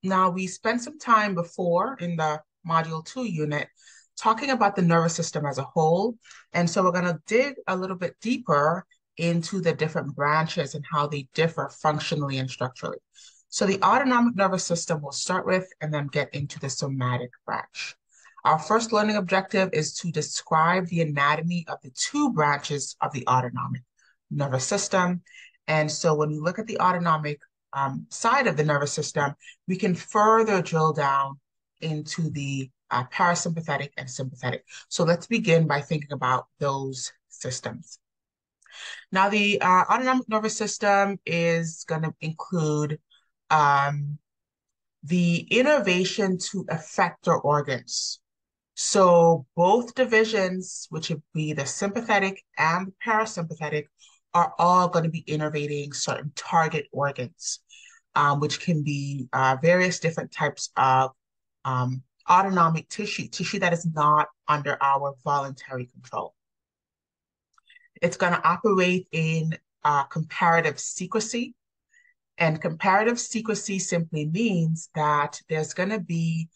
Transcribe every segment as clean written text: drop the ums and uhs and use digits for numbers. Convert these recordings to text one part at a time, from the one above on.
Now, we spent some time before in the Module 2 unit talking about the nervous system as a whole. And so we're going to dig a little bit deeper into the different branches and how they differ functionally and structurally. So the autonomic nervous system we'll start with and then get into the somatic branch. Our first learning objective is to describe the anatomy of the two branches of the autonomic nervous system. And so when we look at the autonomic side of the nervous system, we can further drill down into the parasympathetic and sympathetic. So let's begin by thinking about those systems. Now, the autonomic nervous system is going to include um, the innervation to effector organs. So both divisions, which would be the sympathetic and the parasympathetic, are all going to be innervating certain target organs, which can be various different types of autonomic tissue that is not under our voluntary control. It's going to operate in comparative secrecy. And comparative secrecy simply means that there's going to be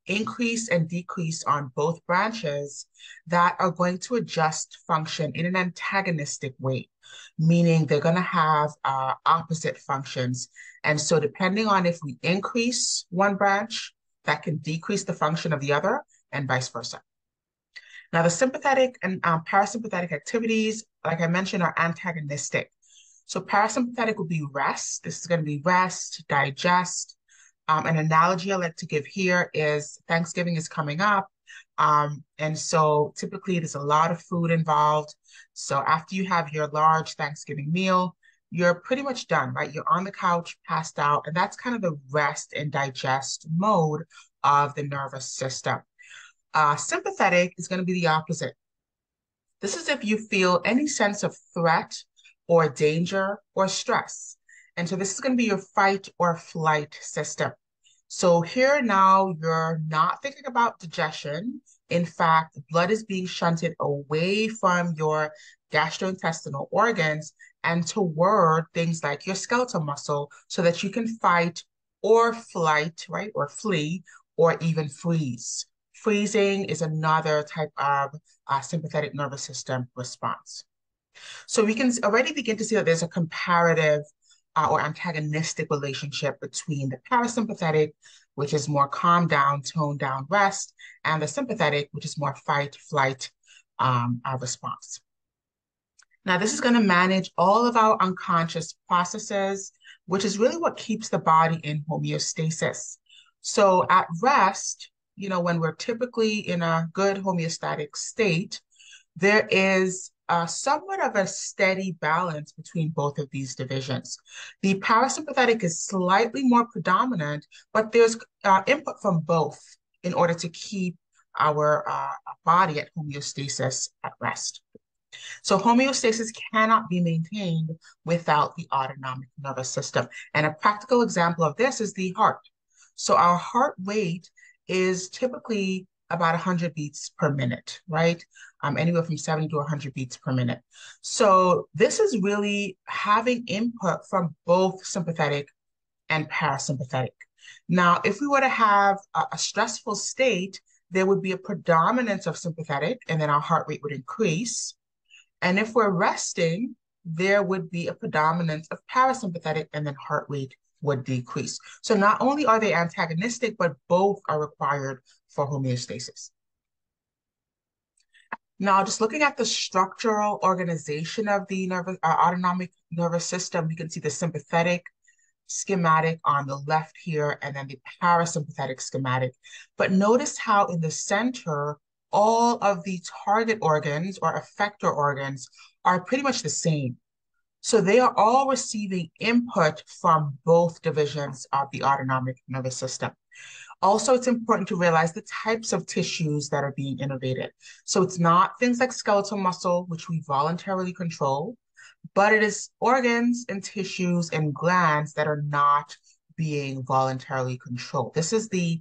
increase and decrease on both branches that are going to adjust function in an antagonistic way, meaning they're going to have opposite functions. And so depending on if we increase one branch, that can decrease the function of the other and vice versa. Now, the sympathetic and parasympathetic activities, like I mentioned, are antagonistic. So parasympathetic would be rest. This is going to be rest, digest. An analogy I like to give here is Thanksgiving is coming up. And so typically there's a lot of food involved. So after you have your large Thanksgiving meal, you're pretty much done, right? You're on the couch, passed out, and that's kind of the rest and digest mode of the nervous system. Sympathetic is going to be the opposite. This is if you feel any sense of threat or danger or stress. And so this is going to be your fight or flight system. So here now you're not thinking about digestion. In fact, blood is being shunted away from your gastrointestinal organs and toward things like your skeletal muscle so that you can fight or flight, right? Or flee or even freeze. Freezing is another type of sympathetic nervous system response. So we can already begin to see that there's a comparative or antagonistic relationship between the parasympathetic, which is more calm down, tone down, rest, and the sympathetic, which is more fight, flight response. Now, this is going to manage all of our unconscious processes, which is really what keeps the body in homeostasis. So at rest, when we're typically in a good homeostatic state, there is somewhat of a steady balance between both of these divisions. The parasympathetic is slightly more predominant, but there's input from both in order to keep our body at homeostasis at rest. So homeostasis cannot be maintained without the autonomic nervous system. And a practical example of this is the heart. So our heart rate is typically about 100 beats per minute, right? Anywhere from 70 to 100 beats per minute. So this is really having input from both sympathetic and parasympathetic. Now, if we were to have a stressful state, there would be a predominance of sympathetic, and then our heart rate would increase. And if we're resting, there would be a predominance of parasympathetic, and then heart rate would decrease. So not only are they antagonistic, but both are required for homeostasis. Now, just looking at the structural organization of the autonomic nervous system, we can see the sympathetic schematic on the left here, and then the parasympathetic schematic. But notice how in the center, all of the target organs or effector organs are pretty much the same. So they are all receiving input from both divisions of the autonomic nervous system. Also, it's important to realize the types of tissues that are being innervated. So it's not things like skeletal muscle, which we voluntarily control, but it is organs and tissues and glands that are not being voluntarily controlled. This is the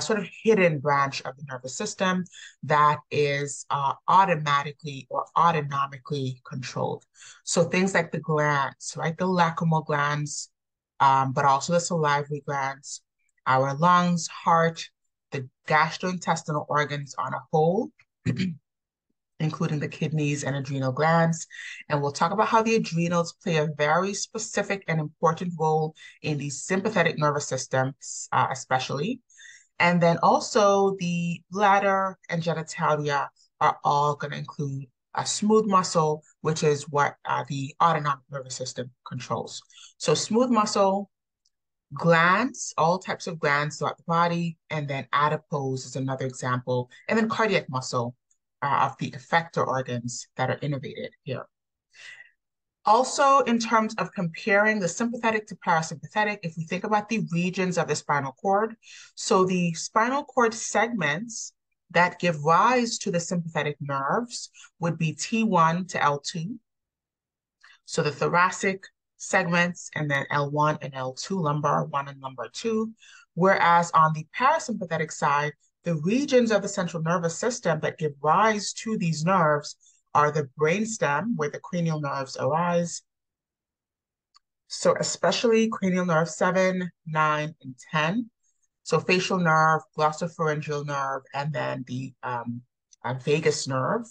sort of hidden branch of the nervous system that is automatically or autonomically controlled. So things like the glands, right? The lacrimal glands, but also the salivary glands, our lungs, heart, the gastrointestinal organs on a whole, including the kidneys and adrenal glands. And we'll talk about how the adrenals play a very specific and important role in the sympathetic nervous system, especially. And then also the bladder and genitalia are all going to include a smooth muscle, which is what the autonomic nervous system controls. So smooth muscle, glands, all types of glands throughout the body, and then adipose is another example, and then cardiac muscle of the effector organs that are innervated here. Also, in terms of comparing the sympathetic to parasympathetic, if we think about the regions of the spinal cord, so the spinal cord segments that give rise to the sympathetic nerves would be T1 to L2. So the thoracic segments, and then L1 and L2, lumbar 1 and lumbar 2. Whereas on the parasympathetic side, the regions of the central nervous system that give rise to these nerves are the brainstem, where the cranial nerves arise. So especially cranial nerve 7, 9, and 10. So facial nerve, glossopharyngeal nerve, and then the vagus nerve.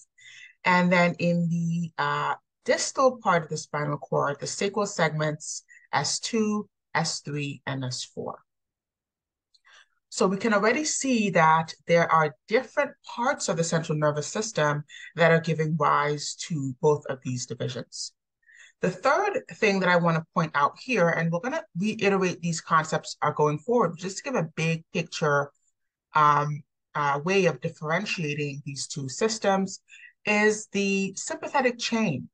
And then in the distal part of the spinal cord, the sacral segments S2, S3, and S4. So we can already see that there are different parts of the central nervous system that are giving rise to both of these divisions. The third thing that I want to point out here, and we're going to reiterate these concepts going forward, just to give a big picture way of differentiating these two systems, is the sympathetic chain.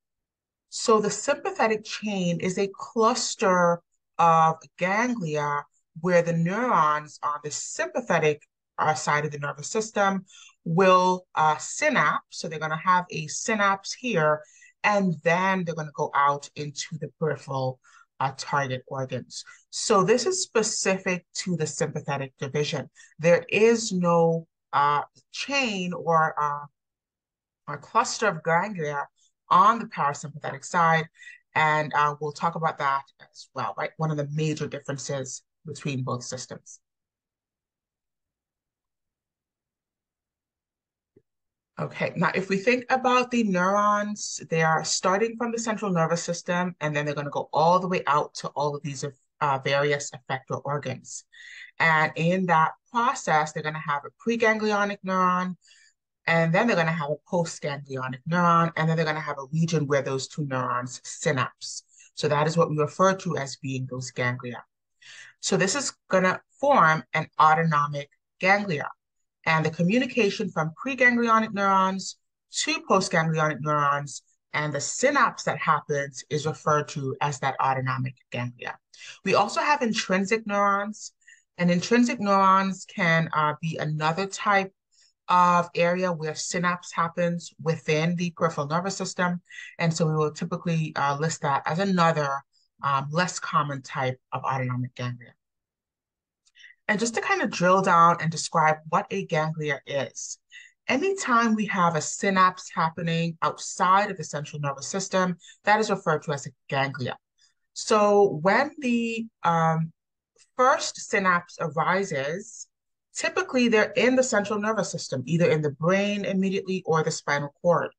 So the sympathetic chain is a cluster of ganglia where the neurons on the sympathetic side of the nervous system will synapse. So they're going to have a synapse here, and then they're going to go out into the peripheral target organs. So this is specific to the sympathetic division. There is no chain or a cluster of ganglia on the parasympathetic side, and we'll talk about that as well, right? One of the major differences between both systems. Okay, now if we think about the neurons, they are starting from the central nervous system, and then they're going to go all the way out to all of these various effector organs. And in that process, they're going to have a preganglionic neuron, and then they're going to have a postganglionic neuron, and then they're going to have a region where those two neurons synapse. So that is what we refer to as being those ganglia. So this is going to form an autonomic ganglia. And the communication from preganglionic neurons to postganglionic neurons and the synapse that happens is referred to as that autonomic ganglia. We also have intrinsic neurons, and intrinsic neurons can be another type of area where synapse happens within the peripheral nervous system. And so we will typically list that as another less common type of autonomic ganglia. And just to kind of drill down and describe what a ganglia is, anytime we have a synapse happening outside of the central nervous system, that is referred to as a ganglia. So when the first synapse arises, typically they're in the central nervous system, either in the brain immediately or the spinal cord.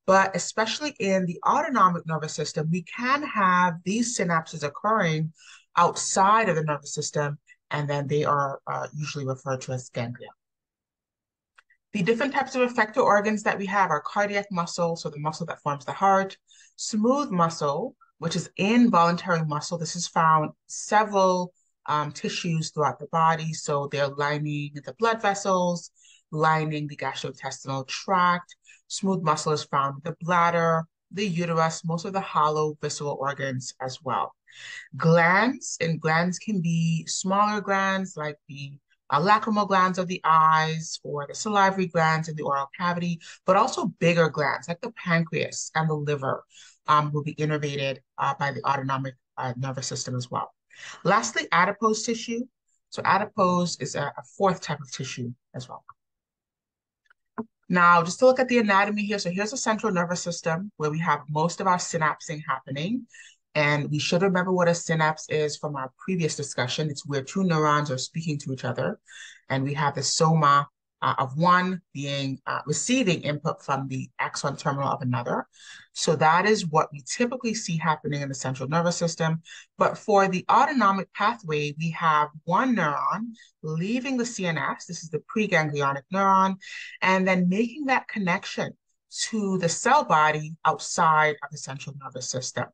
But especially in the autonomic nervous system, we can have these synapses occurring outside of the nervous system, and then they are usually referred to as ganglia. The different types of effector organs that we have are cardiac muscle, so the muscle that forms the heart, smooth muscle, which is involuntary muscle. This is found several tissues throughout the body. So they're lining the blood vessels, lining the gastrointestinal tract. Smooth muscle is found in the bladder, the uterus, most of the hollow visceral organs as well. Glands, and glands can be smaller glands like the lacrimal glands of the eyes or the salivary glands in the oral cavity, but also bigger glands like the pancreas and the liver will be innervated by the autonomic nervous system as well. Lastly, adipose tissue. So adipose is a fourth type of tissue as well. Now, just to look at the anatomy here. So here's the central nervous system where we have most of our synapsing happening. And we should remember what a synapse is from our previous discussion. It's where two neurons are speaking to each other. And we have the soma of one being receiving input from the axon terminal of another. So that is what we typically see happening in the central nervous system. But for the autonomic pathway, we have one neuron leaving the CNS. This is the preganglionic neuron, and then making that connection to the cell body outside of the central nervous system.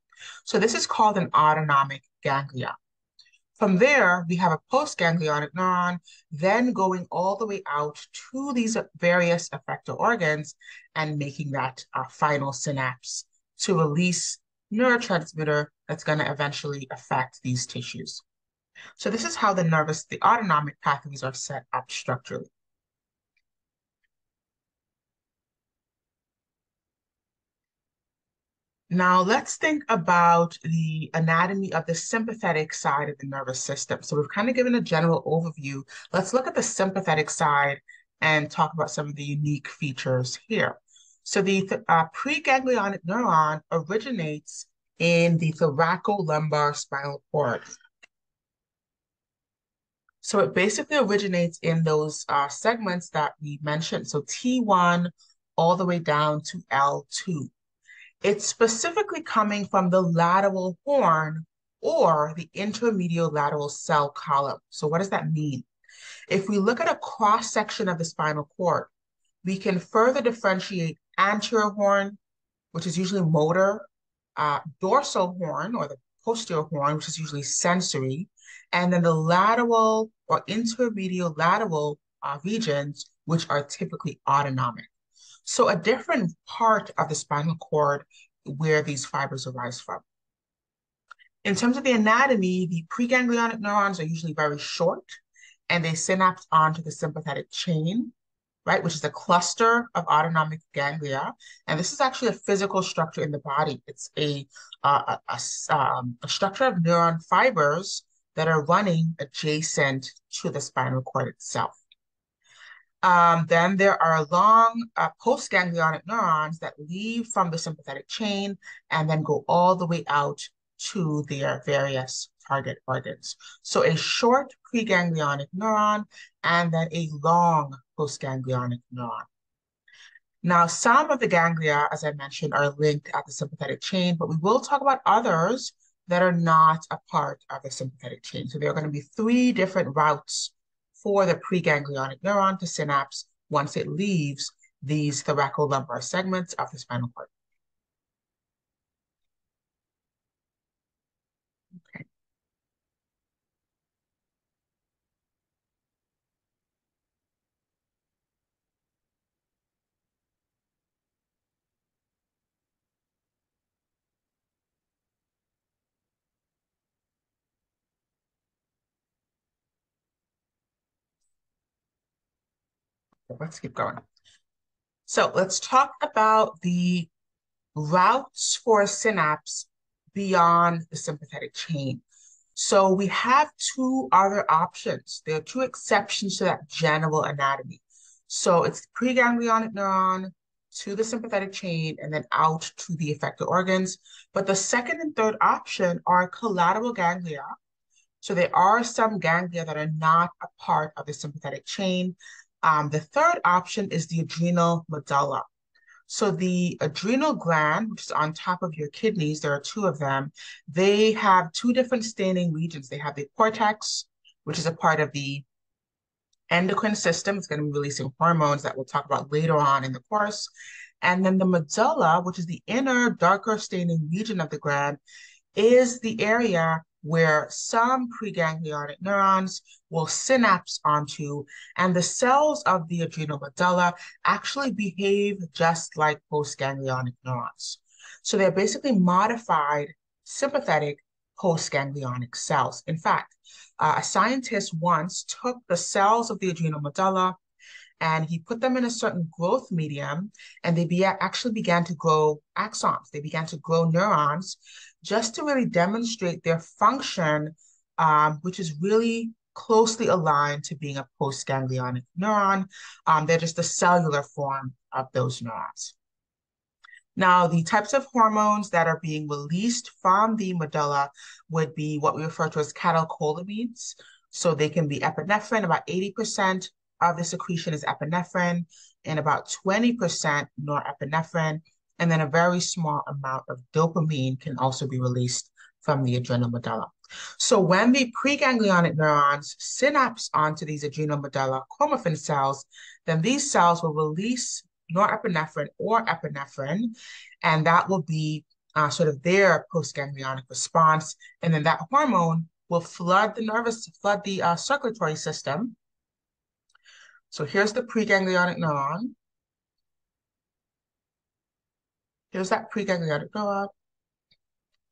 So this is called an autonomic ganglia. From there, we have a postganglionic neuron, then going all the way out to these various effector organs and making that final synapse to release neurotransmitter that's going to eventually affect these tissues. So this is how the autonomic pathways are set up structurally. Now, let's think about the anatomy of the sympathetic side of the nervous system. So we've kind of given a general overview. Let's look at the sympathetic side and talk about some of the unique features here. So the preganglionic neuron originates in the thoracolumbar spinal cord. So it basically originates in those segments that we mentioned. So T1 all the way down to L2. It's specifically coming from the lateral horn or the intermediolateral cell column. So what does that mean? If we look at a cross section of the spinal cord, we can further differentiate anterior horn, which is usually motor, dorsal horn or the posterior horn, which is usually sensory, and then the lateral or intermediolateral regions, which are typically autonomic. So a different part of the spinal cord where these fibers arise from. In terms of the anatomy, the preganglionic neurons are usually very short and they synapse onto the sympathetic chain, right, which is a cluster of autonomic ganglia. And this is actually a physical structure in the body. It's a structure of neuron fibers that are running adjacent to the spinal cord itself. Then there are long postganglionic neurons that leave from the sympathetic chain and then go all the way out to their various target organs. So a short preganglionic neuron and then a long postganglionic neuron. Now, some of the ganglia, as I mentioned, are linked at the sympathetic chain, but we will talk about others that are not a part of the sympathetic chain. So there are going to be three different routes for the preganglionic neuron to synapse once it leaves these thoracolumbar segments of the spinal cord. Okay. Let's keep going. So let's talk about the routes for a synapse beyond the sympathetic chain. So we have two other options. There are two exceptions to that general anatomy. So it's preganglionic neuron to the sympathetic chain and then out to the effector organs. But the second and third option are collateral ganglia. So there are some ganglia that are not a part of the sympathetic chain. The third option is the adrenal medulla. So the adrenal gland, which is on top of your kidneys, there are two of them. They have two different staining regions. They have the cortex, which is a part of the endocrine system. It's going to be releasing hormones that we'll talk about later on in the course. And then the medulla, which is the inner, darker staining region of the gland, is the area where some preganglionic neurons will synapse onto, and the cells of the adrenal medulla actually behave just like postganglionic neurons. So they're basically modified sympathetic postganglionic cells. In fact, a scientist once took the cells of the adrenal medulla and he put them in a certain growth medium, and they actually began to grow axons. They began to grow neurons just to really demonstrate their function, which is really closely aligned to being a postganglionic neuron. They're just the cellular form of those neurons. Now, the types of hormones that are being released from the medulla would be what we refer to as catecholamines. So they can be epinephrine, about 80% of the secretion is epinephrine, and about 20% norepinephrine, and then a very small amount of dopamine can also be released from the adrenal medulla. So when the preganglionic neurons synapse onto these adrenal medulla chromaffin cells, then these cells will release norepinephrine or epinephrine, and that will be sort of their postganglionic response. And then that hormone will flood the circulatory system. So here's the preganglionic neuron. Here's that preganglionic neuron.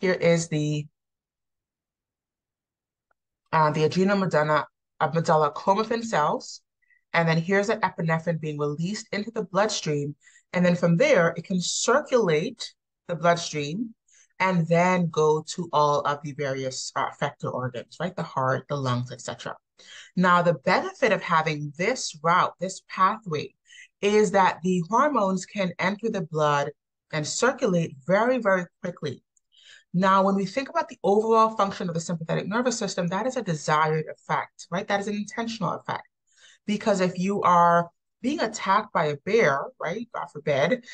Here is the adrenal medulla chromaffin cells. And then here's that epinephrine being released into the bloodstream. And then from there, it can circulate the bloodstream and then go to all of the various effector organs, right? The heart, the lungs, etc. Now, the benefit of having this route, this pathway, is that the hormones can enter the blood and circulate very, very quickly. Now, when we think about the overall function of the sympathetic nervous system, that is a desired effect, right? That is an intentional effect. Because if you are being attacked by a bear, right? God forbid,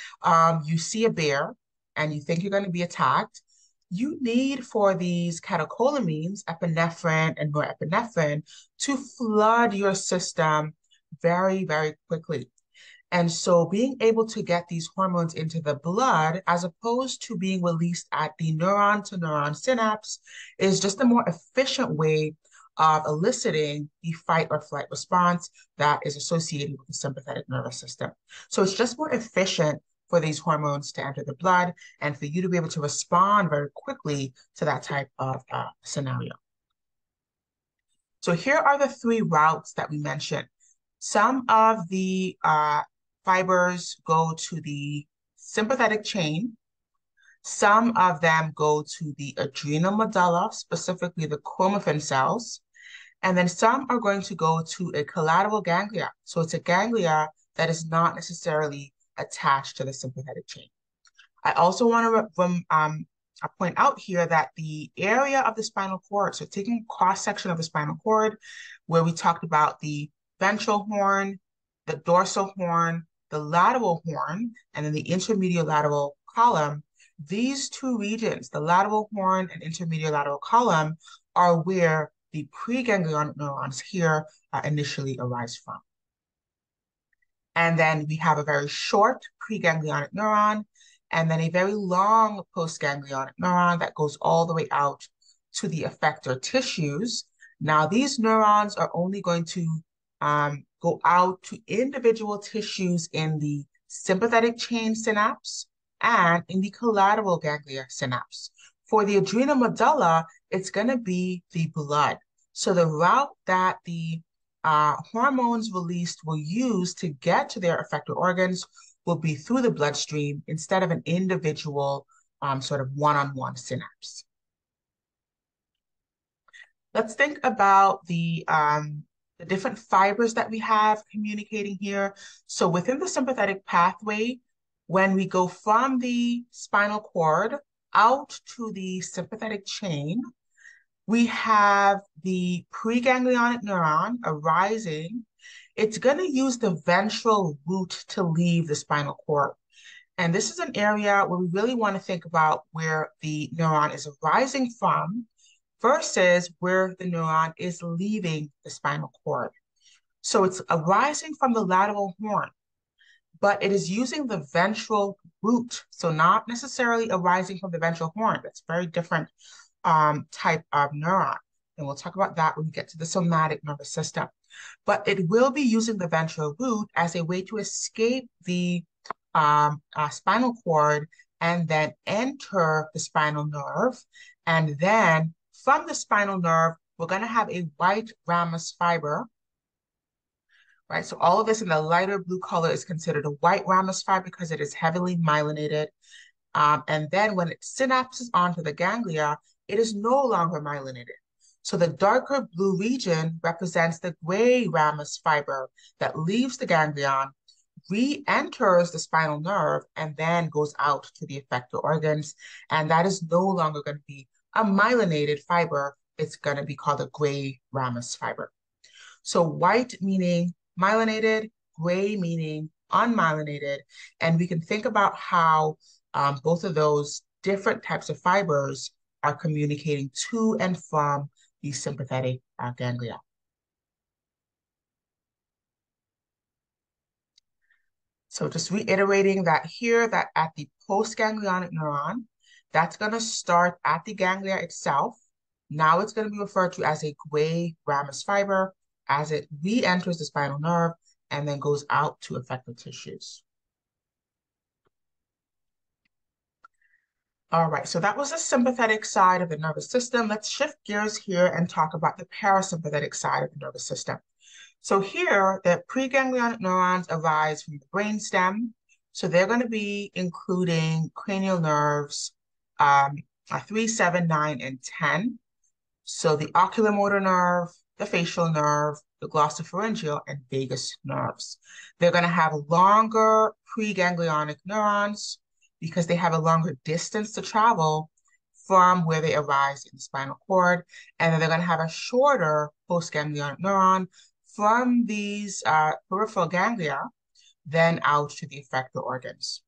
you see a bear and you think you're going to be attacked, you need for these catecholamines, epinephrine and norepinephrine, to flood your system very, very quickly. And so being able to get these hormones into the blood, as opposed to being released at the neuron to neuron synapse, is just a more efficient way of eliciting the fight or flight response that is associated with the sympathetic nervous system. So it's just more efficient for these hormones to enter the blood and for you to be able to respond very quickly to that type of scenario. So here are the three routes that we mentioned. Some of the fibers go to the sympathetic chain. Some of them go to the adrenal medulla, specifically the chromaffin cells. And then some are going to go to a collateral ganglia. So it's a ganglia that is not necessarily attached to the sympathetic chain. I also want to point out here that the area of the spinal cord, so taking cross-section of the spinal cord, where we talked about the ventral horn, the dorsal horn, the lateral horn, and then the intermediolateral column, these two regions, the lateral horn and intermediolateral column, are where the preganglionic neurons here initially arise from. And then we have a very short preganglionic neuron, and then a very long postganglionic neuron that goes all the way out to the effector tissues. Now, these neurons are only going to go out to individual tissues in the sympathetic chain synapse and in the collateral ganglia synapse. For the adrenal medulla, it's going to be the blood. So the route that the hormones released will use to get to their effector organs will be through the bloodstream instead of an individual sort of one-on-one synapse. Let's think about the different fibers that we have communicating here. So within the sympathetic pathway, when we go from the spinal cord out to the sympathetic chain, we have the preganglionic neuron arising. It's going to use the ventral root to leave the spinal cord. And this is an area where we really want to think about where the neuron is arising from versus where the neuron is leaving the spinal cord. So it's arising from the lateral horn, but it is using the ventral root. So not necessarily arising from the ventral horn. That's a very different type of neuron. And we'll talk about that when we get to the somatic nervous system. But it will be using the ventral root as a way to escape the spinal cord and then enter the spinal nerve. And then from the spinal nerve, we're going to have a white ramus fiber, right? So all of this in the lighter blue color is considered a white ramus fiber because it is heavily myelinated. And then when it synapses onto the ganglia, it is no longer myelinated. So the darker blue region represents the gray ramus fiber that leaves the ganglion re-enters the spinal nerve and then goes out to the effector organs. And that is no longer going to be a myelinated fiber. It's going to be called a gray ramus fiber. So white meaning myelinated, gray meaning unmyelinated. And we can think about how both of those different types of fibers are communicating to and from the sympathetic ganglia. So just reiterating that here, that at the postganglionic neuron, that's going to start at the ganglia itself. Now it's going to be referred to as a gray ramus fiber as it re-enters the spinal nerve and then goes out to effector tissues. All right, so that was the sympathetic side of the nervous system. Let's shift gears here and talk about the parasympathetic side of the nervous system. So here, the preganglionic neurons arise from the brainstem. So they're going to be including cranial nerves 3, 7, 9, and 10. So the oculomotor nerve, the facial nerve, the glossopharyngeal, and vagus nerves. They're going to have longer preganglionic neurons because they have a longer distance to travel from where they arise in the spinal cord. And then they're going to have a shorter postganglionic neuron from these peripheral ganglia, then out to the effector organs.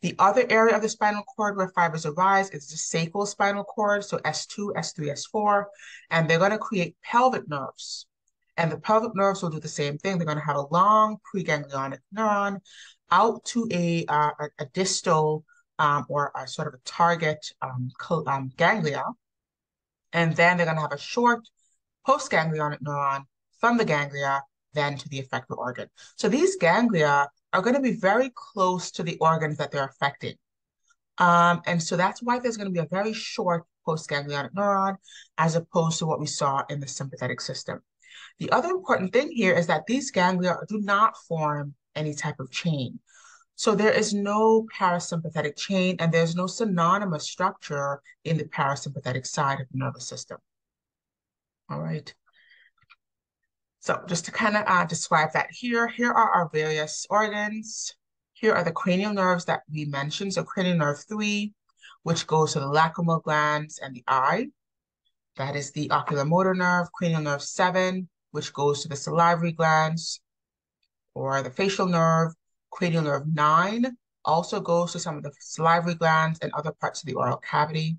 The other area of the spinal cord where fibers arise is the sacral spinal cord, so S2, S3, S4, and they're going to create pelvic nerves. And the pelvic nerves will do the same thing. They're going to have a long preganglionic neuron out to a distal or a sort of a target ganglia. And then they're going to have a short postganglionic neuron from the ganglia then to the effector organ. So these ganglia are going to be very close to the organs that they're affecting. And so that's why there's going to be a very short postganglionic neuron as opposed to what we saw in the sympathetic system. The other important thing here is that these ganglia do not form any type of chain. So there is no parasympathetic chain and there's no synonymous structure in the parasympathetic side of the nervous system. All right. So just to kind of describe that here are our various organs. Here are the cranial nerves that we mentioned. So cranial nerve 3, which goes to the lacrimal glands and the eye. That is the oculomotor nerve. Cranial nerve 7, which goes to the salivary glands or the facial nerve. Cranial nerve 9 also goes to some of the salivary glands and other parts of the oral cavity.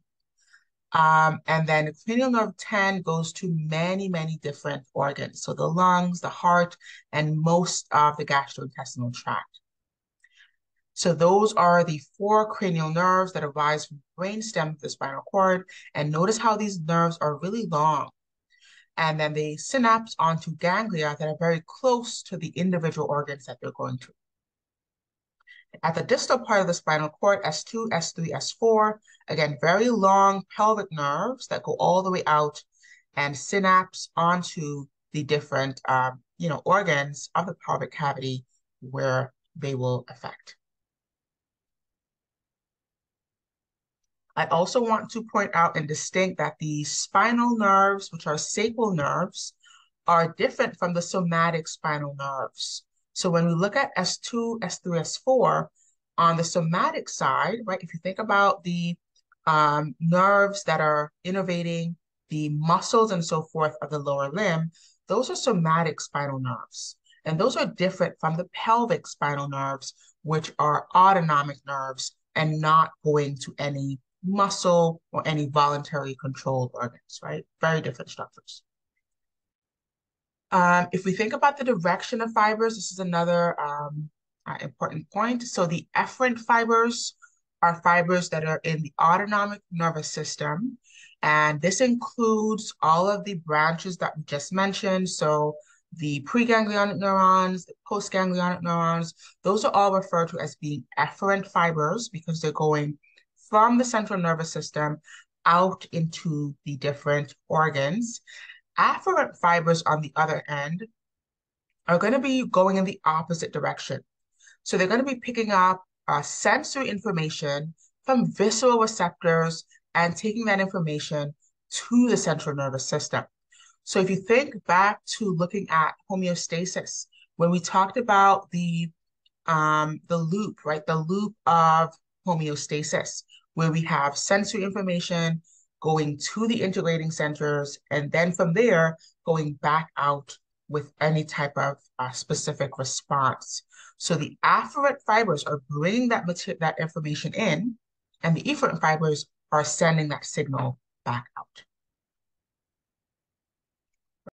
And then cranial nerve 10 goes to many, many different organs. So the lungs, the heart, and most of the gastrointestinal tract. So those are the 4 cranial nerves that arise from the brainstem of the spinal cord. And notice how these nerves are really long. And then they synapse onto ganglia that are very close to the individual organs that they're going to. At the distal part of the spinal cord, S2, S3, S4, again, very long pelvic nerves that go all the way out and synapse onto the different, organs of the pelvic cavity where they will affect. I also want to point out and distinct that the spinal nerves, which are sacral nerves, are different from the somatic spinal nerves. So when we look at S2, S3, S4, on the somatic side, right, if you think about the nerves that are innervating the muscles and so forth of the lower limb, those are somatic spinal nerves. And those are different from the pelvic spinal nerves, which are autonomic nerves and not going to any muscle or any voluntarily controlled organs, right? Very different structures. If we think about the direction of fibers, this is another important point. So the efferent fibers are fibers that are in the autonomic nervous system. And this includes all of the branches that we just mentioned. So the preganglionic neurons, the postganglionic neurons, those are all referred to as being efferent fibers because they're going from the central nervous system out into the different organs. Afferent fibers, on the other end, are going to be going in the opposite direction. So they're going to be picking up sensory information from visceral receptors and taking that information to the central nervous system. So if you think back to looking at homeostasis, when we talked about the the loop, right? The loop of homeostasis, where we have sensory information going to the integrating centers, and then from there, going back out with any type of specific response. So the afferent fibers are bringing that information in, and the efferent fibers are sending that signal back out.